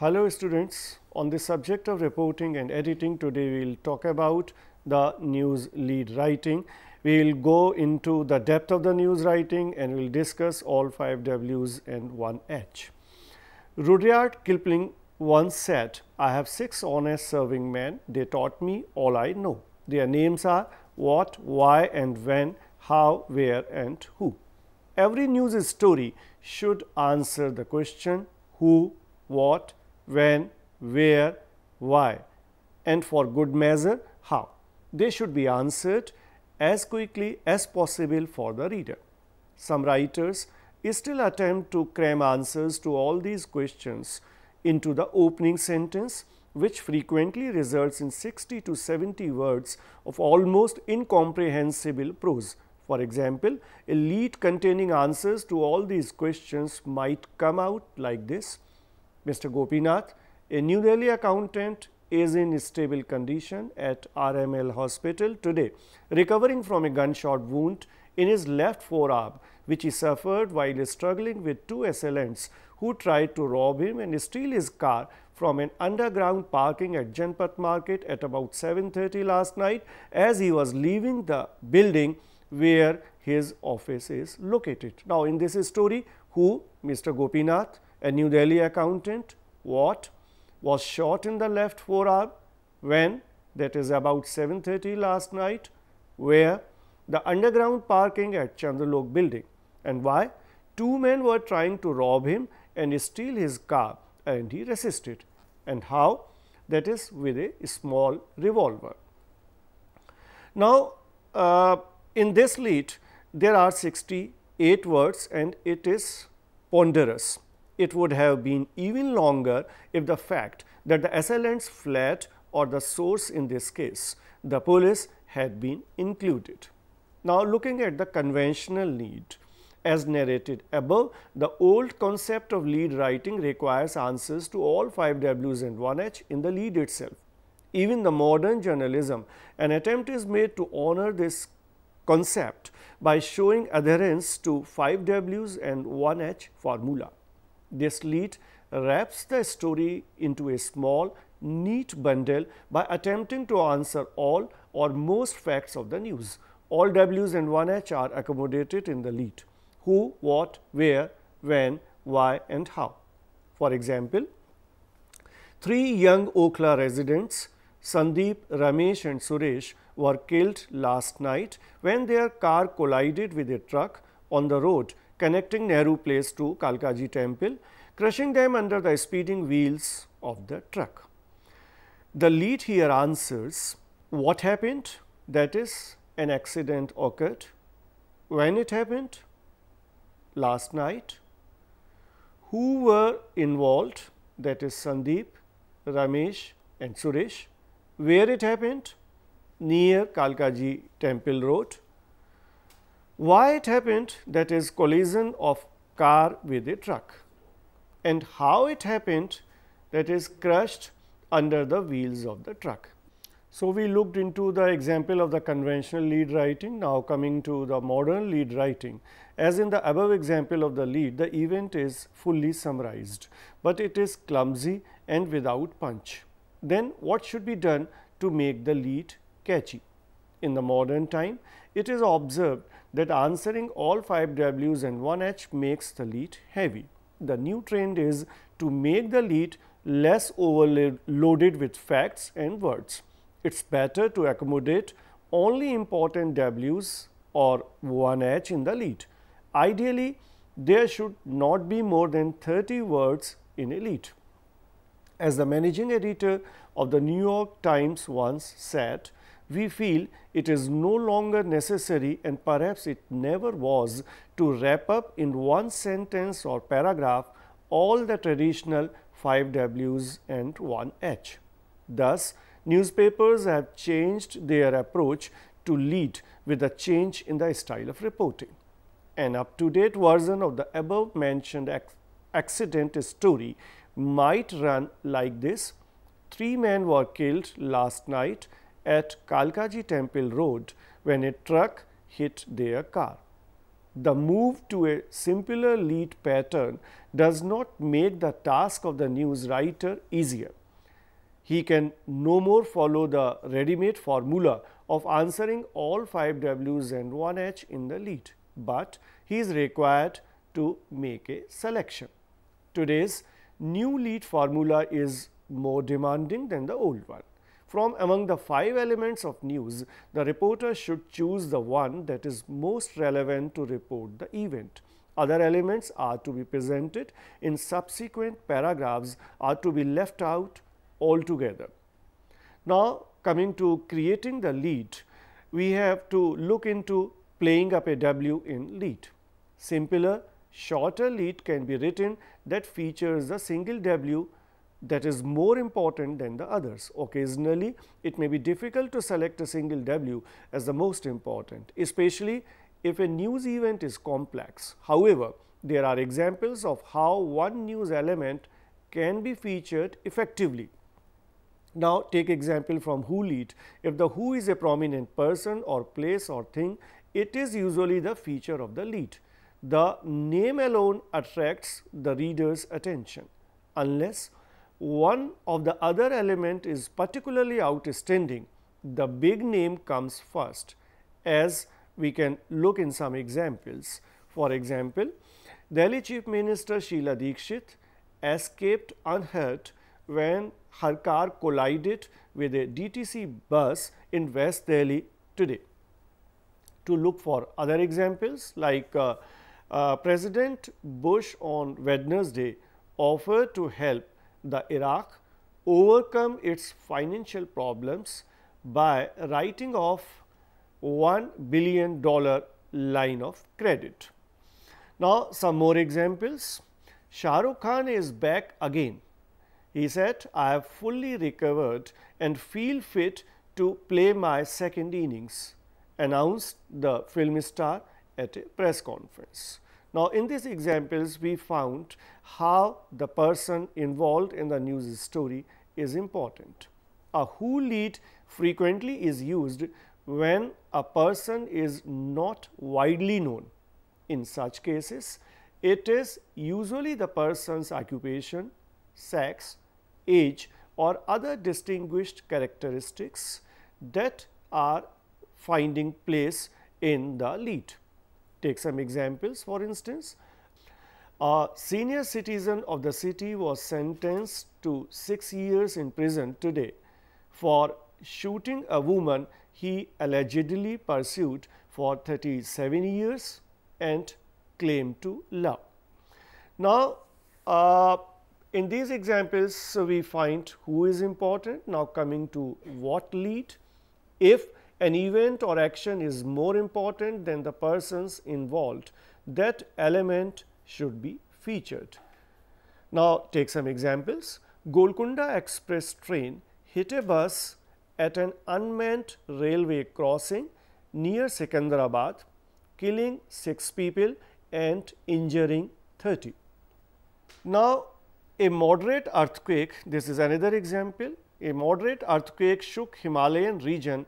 Hello students, on the subject of reporting and editing, today we will talk about the news lead writing. We will go into the depth of the news writing and we will discuss all 5 W's and 1 H. Rudyard Kipling once said, "I have 6 honest serving men, they taught me all I know. Their names are what, why and when, how, where and who." Every news story should answer the question who, what, when, where, why, and for good measure, how. They should be answered as quickly as possible for the reader. Some writers still attempt to cram answers to all these questions into the opening sentence, which frequently results in 60 to 70 words of almost incomprehensible prose. For example, a lead containing answers to all these questions might come out like this: Mr. Gopinath, a New Delhi accountant, is in stable condition at RML hospital today, recovering from a gunshot wound in his left forearm, which he suffered while struggling with 2 assailants who tried to rob him and steal his car from an underground parking at Janpat Market at about 7:30 last night as he was leaving the building where his office is located. Now, in this story, who? Mr. Gopinath, a New Delhi accountant. What? Was shot in the left forearm. When? That is about 7:30 last night. Where? The underground parking at Chandralok building. And why? 2 men were trying to rob him and steal his car and he resisted. And how? That is with a small revolver. Now, in this lead, there are 68 words and it is ponderous. It would have been even longer if the fact that the assailants fled or the source, in this case, the police, had been included. Now, looking at the conventional lead as narrated above, the old concept of lead writing requires answers to all 5 W's and 1 H in the lead itself. Even the modern journalism, an attempt is made to honor this concept by showing adherence to 5 W's and 1 H formula. This lead wraps the story into a small, neat bundle by attempting to answer all or most facts of the news. All W's and 1 H are accommodated in the lead: who, what, where, when, why and how. For example, 3 young Okhla residents, Sandeep, Ramesh and Suresh, were killed last night when their car collided with a truck on the road connecting Nehru Place to Kalkaji Temple, crushing them under the speeding wheels of the truck. The lead here answers what happened, that is, an accident occurred. When it happened? Last night. Who were involved? That is Sandeep, Ramesh and Suresh. Where it happened? Near Kalkaji Temple Road. Why it happened? That is collision of car with a truck. And how it happened? That is crushed under the wheels of the truck. So, we looked into the example of the conventional lead writing. Now, coming to the modern lead writing. As in the above example of the lead, the event is fully summarized, but it is clumsy and without punch. Then what should be done to make the lead catchy? In the modern time, it is observed that answering all 5 W's and 1 H makes the lead heavy. The new trend is to make the lead less overloaded with facts and words. It's better to accommodate only important W's or 1 H in the lead. Ideally, there should not be more than 30 words in a lead. As the managing editor of the New York Times once said, we feel it is no longer necessary and perhaps it never was to wrap up in 1 sentence or paragraph all the traditional 5 W's and 1 H. Thus, newspapers have changed their approach to lead with a change in the style of reporting. An up-to-date version of the above mentioned accident story might run like this: 3 men were killed last night at Kalkaji Temple Road when a truck hit their car. The move to a simpler lead pattern does not make the task of the news writer easier. He can no more follow the ready-made formula of answering all 5 W's and 1 H in the lead, but he is required to make a selection. Today's new lead formula is more demanding than the old one. From among the 5 elements of news, the reporter should choose the one that is most relevant to report the event. Other elements are to be presented in subsequent paragraphs or to be left out altogether. Now, coming to creating the lead, we have to look into playing up a W in lead. Simpler, shorter lead can be written that features a single W that is more important than the others. Occasionally, it may be difficult to select a single W as the most important, especially if a news event is complex. However, there are examples of how one news element can be featured effectively. Now, take example from who lead. If the who is a prominent person or place or thing, it is usually the feature of the lead. The name alone attracts the reader's attention. Unless one of the other element is particularly outstanding, the big name comes first, as we can look in some examples. For example, Delhi Chief Minister Sheila Dikshit escaped unhurt when her car collided with a DTC bus in West Delhi today. To look for other examples, like President Bush on Wednesday offered to help the Iraq overcome its financial problems by writing off $1 billion line of credit. Now, some more examples. Shah Rukh Khan is back again. He said, "I have fully recovered and feel fit to play my second innings," announced the film star at a press conference. Now, in these examples, we found how the person involved in the news story is important. A who lead frequently is used when a person is not widely known. In such cases, it is usually the person's occupation, sex, age or other distinguished characteristics that are finding place in the lead. Take some examples. For instance, a senior citizen of the city was sentenced to 6 years in prison today for shooting a woman he allegedly pursued for 37 years and claimed to love. Now, in these examples, we find who is important. Now, coming to what lead. If an event or action is more important than the persons involved, that element should be featured. Now, take some examples. Golconda Express train hit a bus at an unmanned railway crossing near Secunderabad, killing 6 people and injuring 30. Now, a moderate earthquake, this is another example. A moderate earthquake shook Himalayan region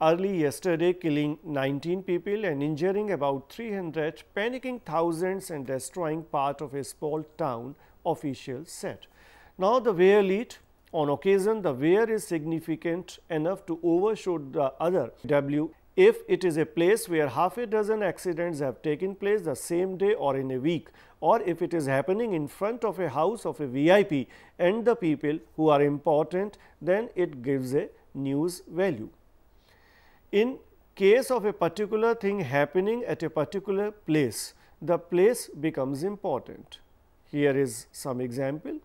early yesterday, killing 19 people and injuring about 300, panicking thousands and destroying part of a small town, officials said. Now, the where lead. On occasion, the where is significant enough to overshoot the other W if it is a place where half a dozen accidents have taken place the same day or in a week, or if it is happening in front of a house of a VIP and the people who are important, then it gives a news value. In case of a particular thing happening at a particular place, the place becomes important. Here is some example.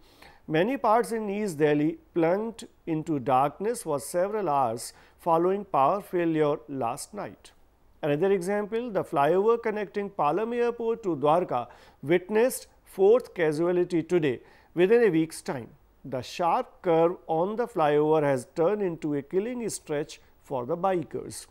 Many parts in East Delhi plunged into darkness for several hours following power failure last night. Another example, the flyover connecting Palam Airport to Dwarka witnessed 4th casualty today within a week's time. The sharp curve on the flyover has turned into a killing stretch for the bikers.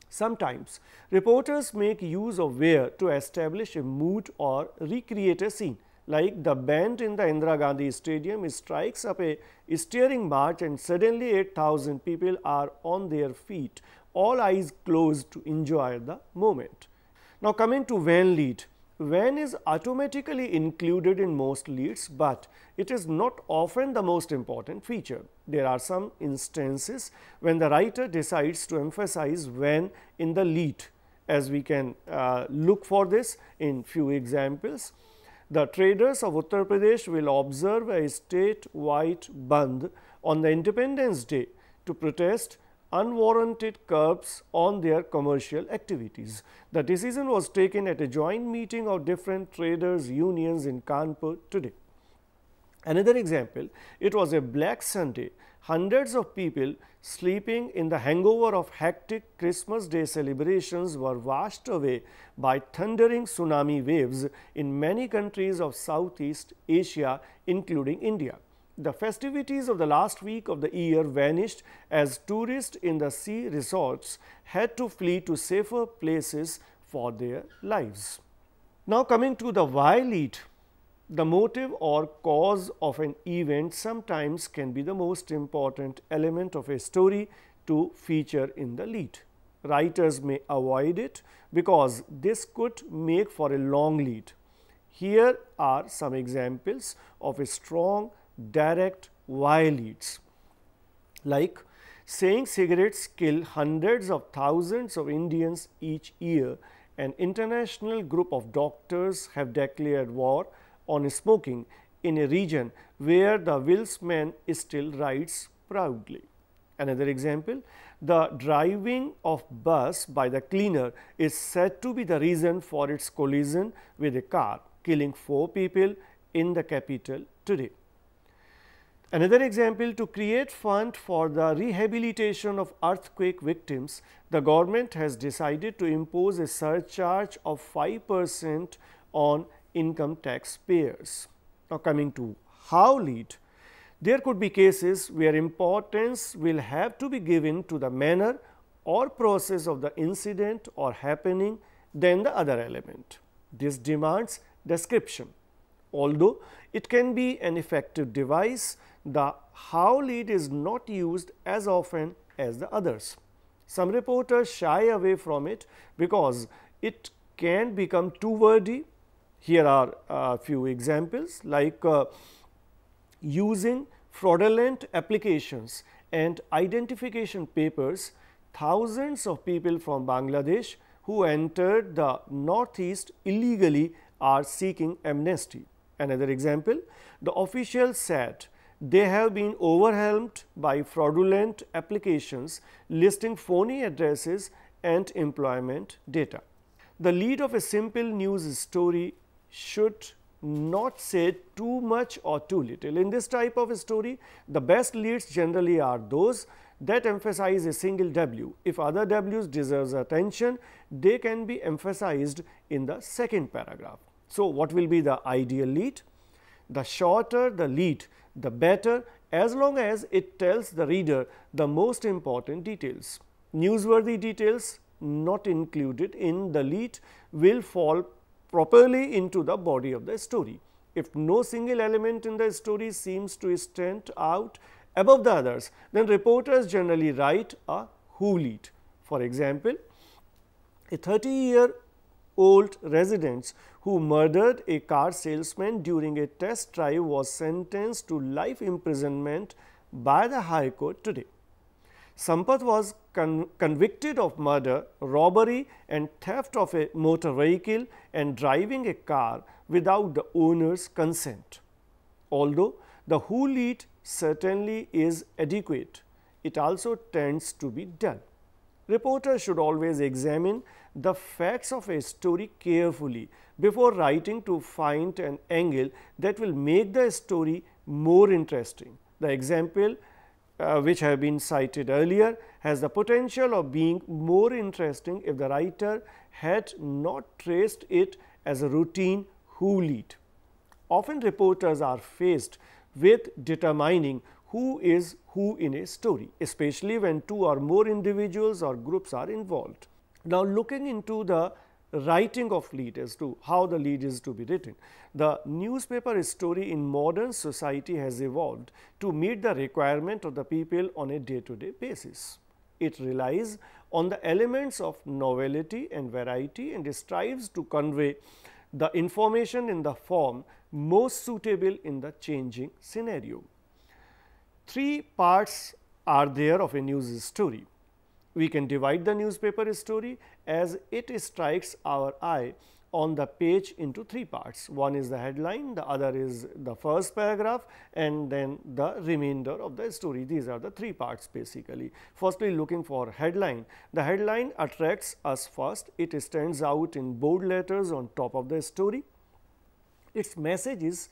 Sometimes, reporters make use of where to establish a mood or recreate a scene. Like the band in the Indira Gandhi Stadium strikes up a steering march and suddenly 8,000 people are on their feet, all eyes closed to enjoy the moment. Now, coming to when lead. When is automatically included in most leads, but it is not often the most important feature. There are some instances when the writer decides to emphasize when in the lead, as we can look for this in few examples. The traders of Uttar Pradesh will observe a state-wide bandh on the Independence Day to protest unwarranted curbs on their commercial activities. The decision was taken at a joint meeting of different traders' unions in Kanpur today. Another example, it was a Black Sunday. Hundreds of people sleeping in the hangover of hectic Christmas Day celebrations were washed away by thundering tsunami waves in many countries of Southeast Asia, including India. The festivities of the last week of the year vanished as tourists in the sea resorts had to flee to safer places for their lives. Now, coming to the why lead. The motive or cause of an event sometimes can be the most important element of a story to feature in the lead. Writers may avoid it because this could make for a long lead. Here are some examples of a strong direct why leads, like saying cigarettes kill hundreds of thousands of Indians each year. An international group of doctors have declared war on smoking in a region where the Wilsman still rides proudly. Another example, the driving of bus by the cleaner is said to be the reason for its collision with a car, killing 4 people in the capital today. Another example, to create fund for the rehabilitation of earthquake victims, the government has decided to impose a surcharge of 5% on income tax payers. Now, coming to how lead. There could be cases where importance will have to be given to the manner or process of the incident or happening than the other element. This demands description. Although it can be an effective device, the how lead is not used as often as the others. Some reporters shy away from it because it can become too wordy. Here are a few examples, like using fraudulent applications and identification papers. Thousands of people from Bangladesh who entered the Northeast illegally are seeking amnesty. Another example, the officials said they have been overwhelmed by fraudulent applications listing phony addresses and employment data. The lead of a simple news story should not say too much or too little. In this type of a story, the best leads generally are those that emphasize a single W. If other W's deserves attention, they can be emphasized in the second paragraph. So, what will be the ideal lead? The shorter the lead, the better, as long as it tells the reader the most important details. Newsworthy details not included in the lead will fall properly into the body of the story. If no single element in the story seems to stand out above the others, then reporters generally write a who lead. For example, a 30-year-old resident who murdered a car salesman during a test drive was sentenced to life imprisonment by the High Court today. Sampath was convicted of murder, robbery and theft of a motor vehicle and driving a car without the owner's consent. Although the who lead certainly is adequate, it also tends to be dull. Reporters should always examine the facts of a story carefully before writing to find an angle that will make the story more interesting. The example which have been cited earlier has the potential of being more interesting if the writer had not traced it as a routine who lead. Often reporters are faced with determining who is who in a story, especially when 2 or more individuals or groups are involved. Now, looking into the writing of lead as to how the lead is to be written. The newspaper story in modern society has evolved to meet the requirement of the people on a day-to-day basis. It relies on the elements of novelty and variety and strives to convey the information in the form most suitable in the changing scenario. Three parts are there of a news story. We can divide the newspaper story as it strikes our eye on the page into three parts. One is the headline, the other is the first paragraph, and then the remainder of the story. These are the three parts basically. Firstly, looking for headline. The headline attracts us first. It stands out in bold letters on top of the story. Its message is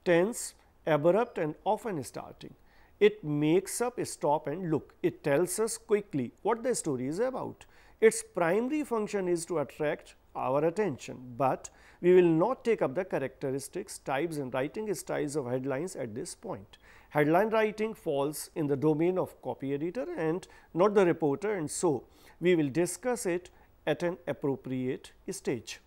tense, abrupt, and often starting. It makes up a stop and look. It tells us quickly what the story is about. Its primary function is to attract our attention, but we will not take up the characteristics, types and writing styles of headlines at this point. Headline writing falls in the domain of copy editor and not the reporter, and so we will discuss it at an appropriate stage.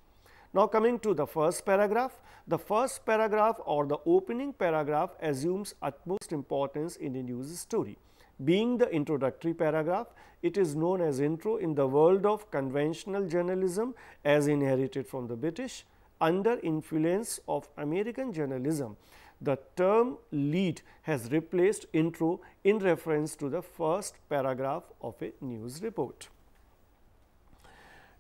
Now, coming to the first paragraph or the opening paragraph assumes utmost importance in a news story. Being the introductory paragraph, it is known as intro in the world of conventional journalism as inherited from the British. Under influence of American journalism, the term lead has replaced intro in reference to the first paragraph of a news report.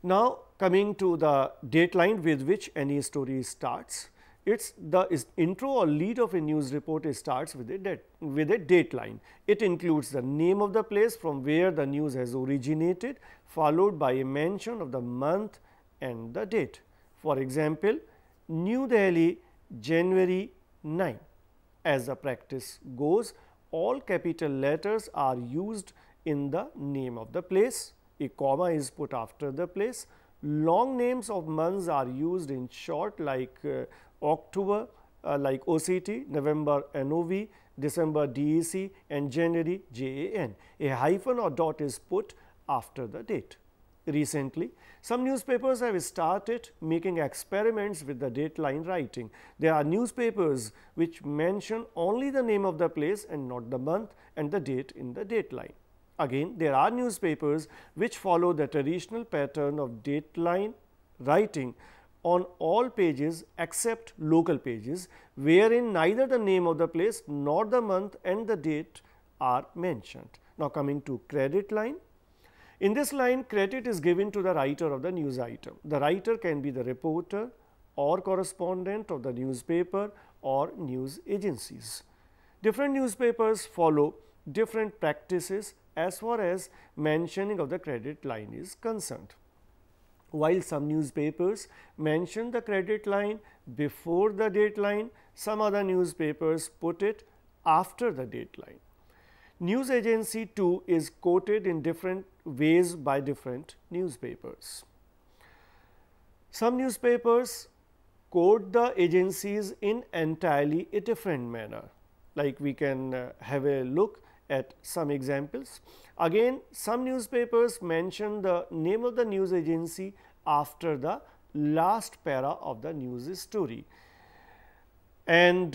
Now, coming to the dateline with which any story starts. The intro or lead of a news report starts with a dateline. It includes the name of the place from where the news has originated, followed by a mention of the month and the date. For example, New Delhi, January 9. As the practice goes, all capital letters are used in the name of the place. A comma is put after the place. Long names of months are used in short, like October, like OCT, November NOV, December DEC, and January JAN. A hyphen or dot is put after the date. Recently, some newspapers have started making experiments with the dateline writing. There are newspapers which mention only the name of the place and not the month and the date in the dateline. Again, there are newspapers which follow the traditional pattern of dateline writing on all pages except local pages, wherein neither the name of the place nor the month and the date are mentioned. Now, coming to credit line. In this line, credit is given to the writer of the news item. The writer can be the reporter or correspondent of the newspaper or news agencies. Different newspapers follow different practices as far as mentioning of the credit line is concerned. While some newspapers mention the credit line before the date line, some other newspapers put it after the date line. News agency too is quoted in different ways by different newspapers. Some newspapers quote the agencies in entirely a different manner, like we can have a look at some examples. Again, some newspapers mention the name of the news agency after the last para of the news story. And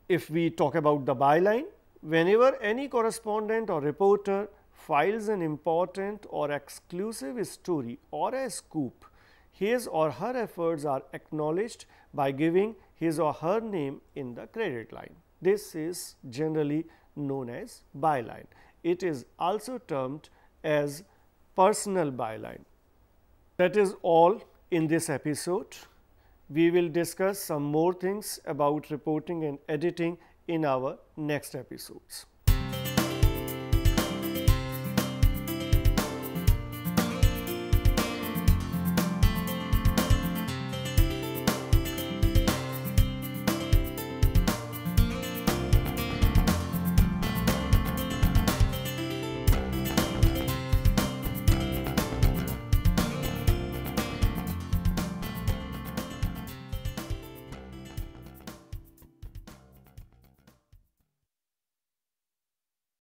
if we talk about the byline, whenever any correspondent or reporter files an important or exclusive story or a scoop, his or her efforts are acknowledged by giving his or her name in the credit line. This is generally known as byline. It is also termed as personal byline. That is all in this episode. We will discuss some more things about reporting and editing in our next episodes.